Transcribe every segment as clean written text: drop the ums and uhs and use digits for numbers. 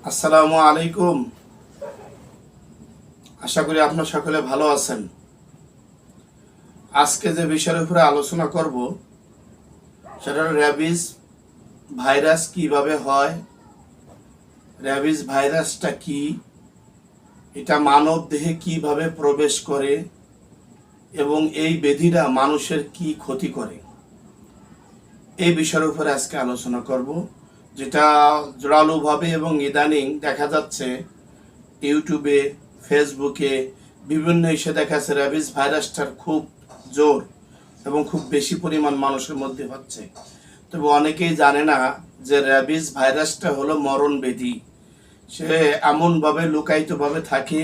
আসসালামু আলাইকুম। আশা করি আপনারা সকলে ভালো আছেন। আজকে যে বিষয়ের উপরে আলোচনা করব সেটা হলো র্যাবিস ভাইরাস কিভাবে হয়, র্যাবিস ভাইরাসটা কি, এটা মানব দেহে কিভাবে প্রবেশ করে এবং এই ব্যাধিটা মানুষের কি ক্ষতি করে, এই বিষয়ের উপরে আজকে আলোচনা করব। যেটা জোরালোভাবে এবং ইদানিং দেখা যাচ্ছে ইউটিউবে, ফেসবুকে বিভিন্ন ইস্যু দেখাচ্ছে র্যাবিস ভাইরাসটার খুব জোর এবং খুব বেশি পরিমাণ মানুষের মধ্যে হচ্ছে। তবে অনেকেই জানে না যে র্যাবিস ভাইরাসটা হলো মরণ ব্যাধি। সে এমনভাবে লুকায়িতভাবে থাকে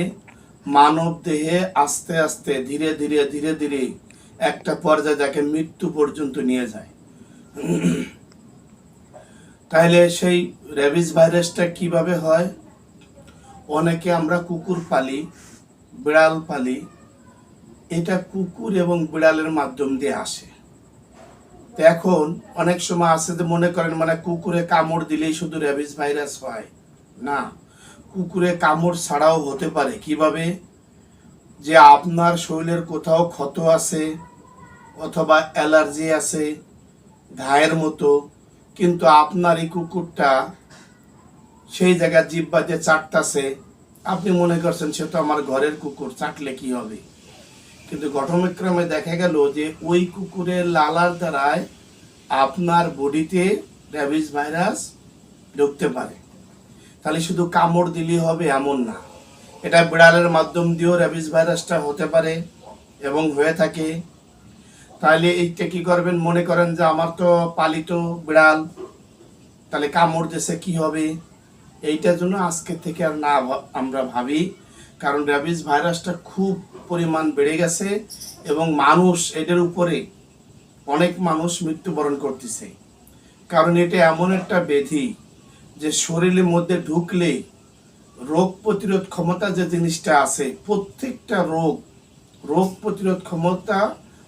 মানব দেহে, আস্তে আস্তে ধীরে ধীরে ধীরে ধীরে একটা পর্যায়ে যাকে মৃত্যু পর্যন্ত নিয়ে যায়। তাহলে সেই র্যাবিস ভাইরাসটা কিভাবে হয়? অনেকে আমরা কুকুর পালি, বিড়াল পালি, এটা কুকুর এবং বিড়ালের মাধ্যম দিয়ে আসে। তো এখন অনেক সময় আছে যে মনে করেন কুকুরে কামড় দিলেই শুধু র্যাবিস ভাইরাস হয় না, কুকুরে কামড় ছাড়াও হতে পারে। কিভাবে? যে আপনার শরীরের কোথাও ক্ষত আছে অথবা অ্যালার্জি আছে ঘায়ের মতো, কিন্তু আপনার এই কুকুরটা সেই জায়গায় জিহ্বা দিয়ে চাটতাছে, আপনি মনে করছেন সে তো আমার ঘরের কুকুর, চাটলে কি হবে। কিন্তু ঘটনাক্রমে দেখা গেল যে ওই কুকুরের লালার দ্বারায় আপনার বডিতে র্যাবিস ভাইরাস ঢুকতে পারে। তাহলে শুধু কামড় দিলেই হবে এমন না, এটা বিড়ালের মাধ্যম দিয়েও র্যাবিস ভাইরাসটা হতে পারে এবং হয়ে থাকে। তাহলে এইটা কি করবেন? মনে করেন যে আমার তো পালিত বিড়াল, তাহলে কামড় দিয়েছে কি হবে, এইটার জন্য আজকে থেকে আর না আমরা ভাবি, কারণ র্যাবিস ভাইরাসটা খুব পরিমাণ বেড়ে গেছে এবং মানুষ এটার উপরে অনেক মানুষ মৃত্যুবরণ করতেছে। কারণ এটা এমন একটা ব্যাধি যে শরীরের মধ্যে ঢুকলে রোগ প্রতিরোধ ক্ষমতা যে জিনিসটা আছে, প্রত্যেকটা রোগ প্রতিরোধ ক্ষমতা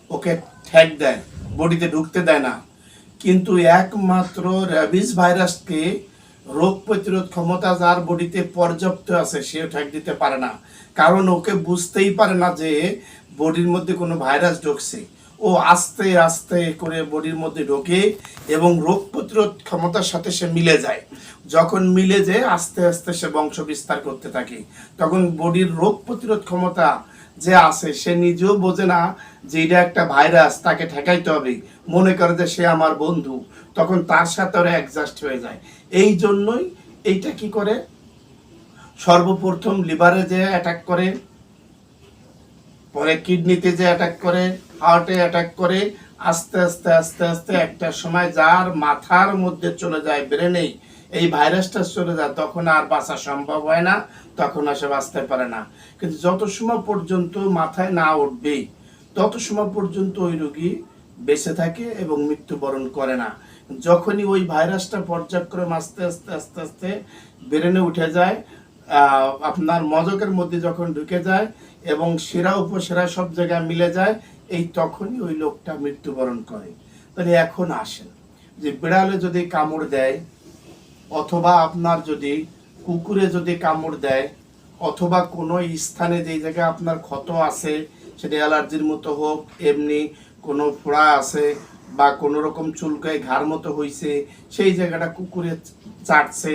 ওকে ঠেক দেয়, বডিতে ঢুকতে দেয় না। কিন্তু একমাত্র র্যাবিস ভাইরাসকে রোগ প্রতিরোধ ক্ষমতা যার বডিতে পর্যাপ্ত আছে সেও ঠেক দিতে পারে না, কারণ ওকে বুঝতেই পারে না যে বডির মধ্যে কোনো ভাইরাস ঢুকছে। ও আস্তে আস্তে করে বডির মধ্যে ঢোকে এবং রোগ প্রতিরোধ ক্ষমতার সাথে সে মিলে যায়। যখন মিলে যায় আস্তে আস্তে সে বংশ বিস্তার করতে থাকে। তখন বডির রোগ প্রতিরোধ ক্ষমতা যে আছে সে নিজেও বোঝে না যে এটা একটা ভাইরাস, তাকে ঠেকাইতে হবে, মনে করে যে সে আমার বন্ধু, তখন তার সাথে ওরা অ্যাডজাস্ট হয়ে যায়। এই জন্যই এইটা কি করে, সর্বপ্রথম লিভারে যে অ্যাটাক করে, পরে কিডনিতে যে অ্যাটাক করে, হার্টে অ্যাটাক করে, আস্তে আস্তে আস্তে আস্তে একটা সময় যার মাথার মধ্যে চলে যায়, ব্রেনেই এই ভাইরাসটা চলে যায়, তখন আর বাঁচা সম্ভব হয় না, তখন আর সে বাঁচতে পারে না। কিন্তু যত সময় পর্যন্ত মাথায় না উঠবে তত সময় পর্যন্ত ওই রোগী বেঁচে থাকে এবং মৃত্যুবরণ করে না। যখনই ওই ভাইরাসটা পর্যায়ক্রমে আস্তে আস্তে আস্তে আস্তে ব্রেনে উঠে যায়, আপনার মগজের মধ্যে যখন ঢুকে যায় এবং শিরা উপশিরা সব জায়গায় মিলে যায়, এই তখনই ওই লোকটা মৃত্যুবরণ করে। তাহলে এখন আসেন যে বিড়ালে যদি কামড় দেয়, অথবা আপনার যদি কুকুরে যদি কামড় দেয়, অথবা কোনো স্থানে যেই জায়গায় আপনার ক্ষত আছে, সেটা অ্যালার্জির মতো হোক, এমনি কোনো ফোড়া আছে বা কোনো রকম চুলকায় ঘাড় মতো হয়েছে, সেই জায়গাটা কুকুরে চাটছে,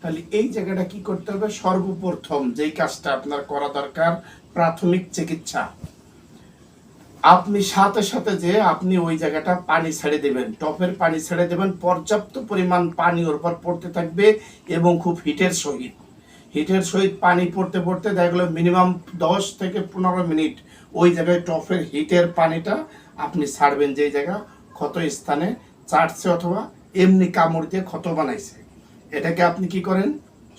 তাহলে এই জায়গাটা কি করতে হবে? সর্বপ্রথম যেই কাজটা আপনার করা দরকার, প্রাথমিক চিকিৎসা। আপনি সাথে সাথে যে আপনি ওই জায়গাটা পানি ছেড়ে দেবেন, টপের পানি ছেড়ে দেবেন, পর্যাপ্ত পরিমাণ পানি ওর উপর পড়তে থাকবে এবং খুব হিটের সহিত পানি পড়তে পড়তে দেখা গেলো মিনিমাম 10 থেকে 15 মিনিট ওই জায়গায় টপের হিটের পানিটা আপনি ছাড়বেন, যেই জায়গা ক্ষত স্থানে চাটছে অথবা এমনি কামড় দিয়ে ক্ষত বানাইছে, এটাকে আপনি কি করেন,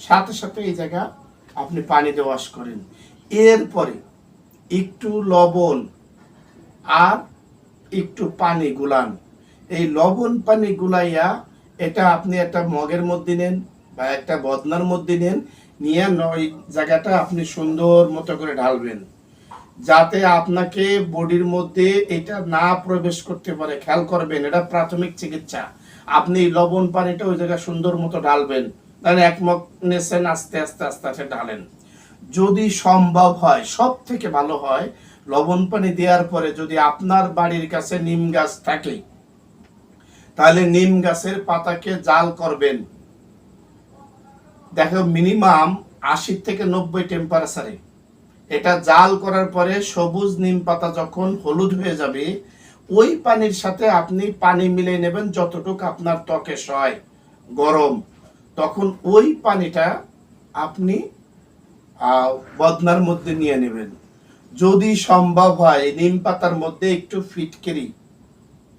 সাথে সাথে এই জায়গা আপনি পানি দিয়ে ওয়াশ করেন। এরপরে একটু লবণ আর একটু পানি গুলান। এই লবণ পানি গুলাইয়া এটা আপনি একটা মগের মধ্যে নেন বা একটা বদনার মধ্যে নেন, নিয়ে ওই জায়গাটা আপনি সুন্দর মতো করে ঢালবেন, যাতে আপনাকে বডির মধ্যে এটা না প্রবেশ করতে পারে। খেয়াল করবেন, এটা প্রাথমিক চিকিৎসা। আপনি লবণ পানিটা ওই জায়গায় সুন্দর মতো ঢালবেন, তাহলে 1 মগ নেছেন, আস্তে আস্তে আস্তে আস্তে ঢালেন। যদি সম্ভব হয়, সব থেকে ভালো হয় লবণ পানি দেওয়ার পরে যদি আপনার বাড়ির কাছে নিম গাছ থাকে তাহলে নিম গাছের পাতাকে জাল করবেন। দেখো মিনিমাম 80 থেকে 90 টেম্পারেচারে এটা জাল করার পরে সবুজ নিম পাতা যখন হলুদ হয়ে যাবে, ওই পানির সাথে আপনি পানি মিলিয়ে নেবেন যতটুকু আপনার ত্বকে সয় গরম। তখন ওই পানিটা আপনি বদনার মধ্যে নিয়ে নেবেন। যদি সম্ভব হয় নিম পাতার মধ্যে একটু ফিটকিরি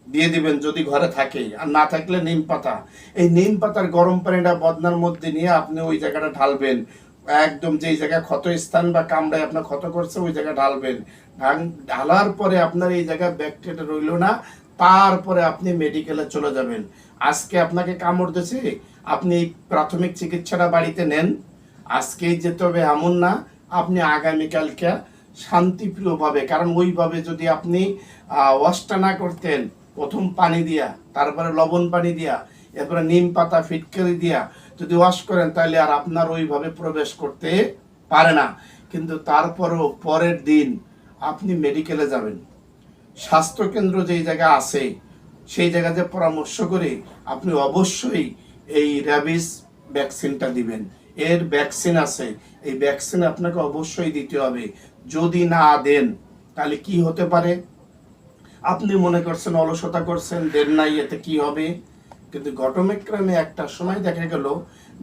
দিয়ে দিবেন যদি ঘরে থাকে, আর না থাকলে নিম পাতা। এই নিম পাতার গরম পানিটা বদনার মধ্যে নিয়ে আপনি ওই জায়গাটা ঢালবেন, একদম যেই জায়গায় ক্ষত স্থান বা কামড়ায় আপনার ক্ষত করছে ওই জায়গায় ঢালবেন। ঢালার পরে আপনার এই জায়গায় ব্যাকটেরিয়া রইল না, তারপরে আপনি মেডিকেলে চলে যাবেন। আজকে আপনাকে কামড় দিয়েছে, আপনি প্রাথমিক চিকিৎসাটা বাড়িতে নেন, আজকেই যেতে হবে এমন না, আপনি আগামীকালকে শান্তিপ্রিয়ভাবে, কারণ ওইভাবে যদি আপনি ওয়াশটা না করতেন, প্রথম পানি দিয়া, তারপরে লবণ পানি দিয়া, এরপরে নিম পাতা ফিটকারি দিয়া যদি ওয়াশ করেন তাহলে আর আপনার ওইভাবে প্রবেশ করতে পারে না। কিন্তু তারপরও পরের দিন আপনি মেডিকেলে যাবেন, স্বাস্থ্যকেন্দ্র যেই জায়গা আছে সেই জায়গাতে পরামর্শ করে আপনি অবশ্যই এই র্যাবিস ভ্যাকসিনটা দিবেন। এর ভ্যাকসিন আছে, এই ভ্যাকসিন আপনাকে অবশ্যই দিতে হবে। যদি না দেন তাহলে কি হতে পারে, আপনি মনে করছেন অলসতা করছেন, দেন নাই, এতে কি হবে, কিন্তু ঘটনাক্রমে একটা সময় দেখা গেল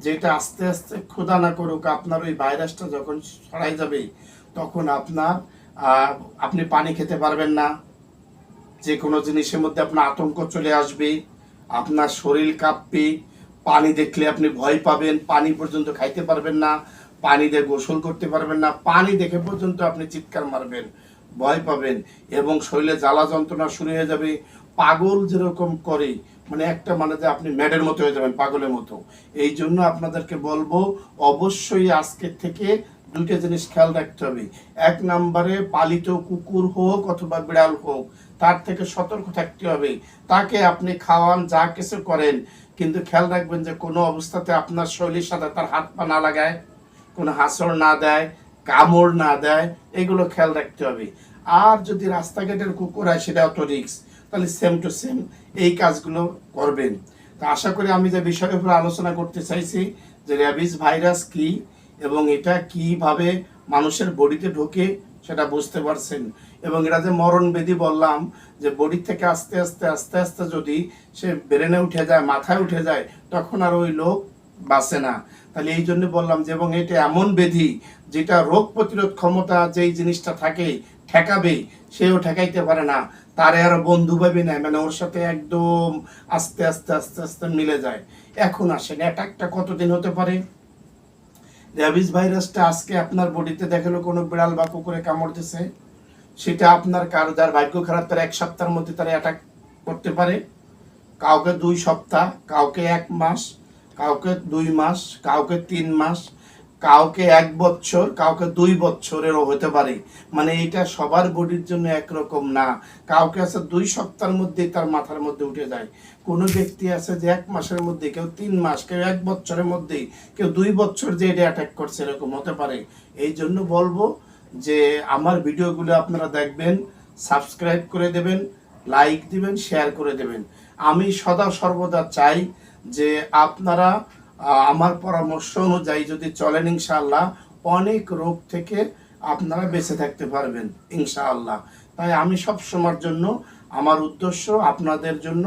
যেটা আস্তে আস্তে খোদা না করুক আপনার ওই ভাইরাসটা যখন ছড়াই যাবে তখন আপনি পানি খেতে পারবেন না, যে কোনো জিনিসের মধ্যে আপনার আতঙ্ক চলে আসবে, আপনার শরীর কাঁপবে, পানি দেখলে আপনি ভয় পাবেন, পানি পর্যন্ত খাইতে পারবেন না, পানি দিয়ে গোসল করতে পারবেন না, পানি দেখে পর্যন্ত আপনি চিৎকার মারবেন, ভয় পাবেন, এবং শরীরে জ্বালা যন্ত্রণা শুরু হয়ে যাবে। পাগল যেরকম করে, মানে একটা মানে যে আপনি ম্যাডের মতো হয়ে যাবেন, পাগলের মতো। এই জন্য আপনাদেরকে বলবো অবশ্যই আজকের থেকে দুইটা জিনিস খেয়াল রাখতে হবে। 1 নম্বরে পালিত কুকুর হোক অথবা বিড়াল হোক, তার থেকে সতর্ক থাকতে হবে। তাকে আপনি খাওয়ান, যা কিছু করেন, কিন্তু খেয়াল রাখবেন যে কোনো অবস্থাতে আপনার শরীরের সাথে তার হাত পা না লাগায়, কোনো হাসড় না দেয়, কামড় না দেয়, এগুলো খেয়াল রাখতে হবে। আর যদি রাস্তাঘাটের কুকুর হয় সেটাও তো রিস্ক, তাহলে সেম টু সেম এই কাজগুলো করবেন। তো আশা করি আমি যে বিষয়ের উপর আলোচনা করতে চাইছি যে র্যাবিস ভাইরাস কি এবং এটা কিভাবে মানুষের বডিতে ঢোকে সেটা বুঝতে পারছেন। এবং এটা যে মরণ ব্যাধি বললাম, যে বডি থেকে আস্তে আস্তে আস্তে আস্তে যদি সে ব্রেনে উঠে যায়, মাথায় উঠে যায়, তখন আর ওই লোক বাঁচে না। তাহলে এই জন্য বললাম যে, এবং এটা এমন ব্যাধি যেটা রোগ প্রতিরোধ ক্ষমতা যেই জিনিসটা থাকে ঠেকাবে, সেও ঠেকাইতে পারে না, তারে আর বন্ধু ভাবে নেয়, মানে ওর সাথে একদম আস্তে আস্তে আস্তে আস্তে মিলে যায়। এখন আসেন, অ্যাটাকটা কতদিন হতে পারে? র্যাবিস ভাইরাসটা আজকে আপনার বডিতে দেখালো কোনো বিড়াল বা কুকুরে কামড় দিছে, সেটা আপনার কারো যার ভাগ্য খারাপ তার 1 সপ্তাহের মধ্যে তারা অ্যাটাক করতে পারে, কাউকে 2 সপ্তাহ, কাউকে 1 মাস, কাউকে 2 মাস, কাউকে 3 মাস, কাউকে 1 বছর, কাউকে 2 বছরেরও হতে পারে। মানে এটা সবার বডির জন্য একরকম না। কাউকে আছে 2 সপ্তাহের মধ্যে তার মাথার মধ্যে উঠে যায়, কোনো ব্যক্তি আছে যে 1 মাসের মধ্যে, কেউ 3 মাস, কেউ 1 বছরের মধ্যে, কেউ 2 বছর যে এটা অ্যাটাক করছে, এরকম হতে পারে। এই জন্য বলবো যে আমার ভিডিওগুলো আপনারা দেখবেন, সাবস্ক্রাইব করে দেবেন, লাইক দিবেন, শেয়ার করে দেবেন। আমি সদা সর্বদা চাই যে আপনারা আমার পরামর্শ অনুযায়ী যদি চলেন, ইনশাআল্লাহ অনেক রোগ থেকে আপনারা বেঁচে থাকতে পারবেন ইনশাআল্লাহ। তাই আমি সব সময়ের জন্য আমার উদ্দেশ্য আপনাদের জন্য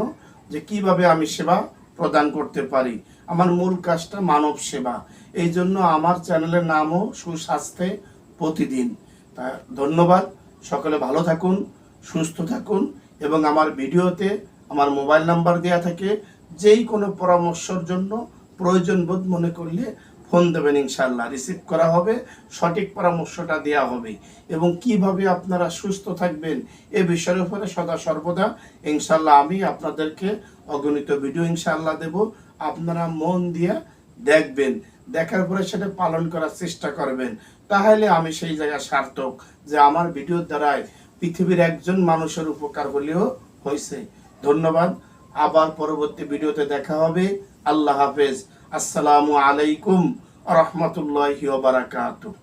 যে কিভাবে আমি সেবা প্রদান করতে পারি, আমার মূল কাজটা মানব সেবা। এই জন্য আমার চ্যানেলের নামও সুস্বাস্থ্যে প্রতিদিন। তা ধন্যবাদ, সকলে ভালো থাকুন, সুস্থ থাকুন, এবং আমার ভিডিওতে আমার মোবাইল নাম্বার দেওয়া থাকে, যেই কোনো পরামর্শের জন্য প্রয়োজন বোধ মনে করলে ফোন দেবেন, ইনশাআল্লাহ রিসিভ করা হবে, সঠিক পরামর্শটা দেওয়া হবে। এবং কিভাবে আপনারা সুস্থ থাকবেন এ বিষয়ের উপরে সদা সর্বদা ইনশাআল্লাহ আমি আপনাদেরকে অগণিত ভিডিও ইনশাআল্লাহ দেব, আপনারা মন দিয়ে দেখবেন, দেখার পরে সেটা পালন করার চেষ্টা করবেন। তাহলে আমি সেই জায়গায় সার্থক যে আমার ভিডিওর দ্বারায় পৃথিবীর একজন মানুষের উপকার হলেও হয়েছে। ধন্যবাদ, আবার পরবর্তী ভিডিওতে দেখা হবে। আল্লাহ হাফেজ। আসসালামু আলাইকুম রহমতুল্লাহি ওয়া বারাকাতুহু।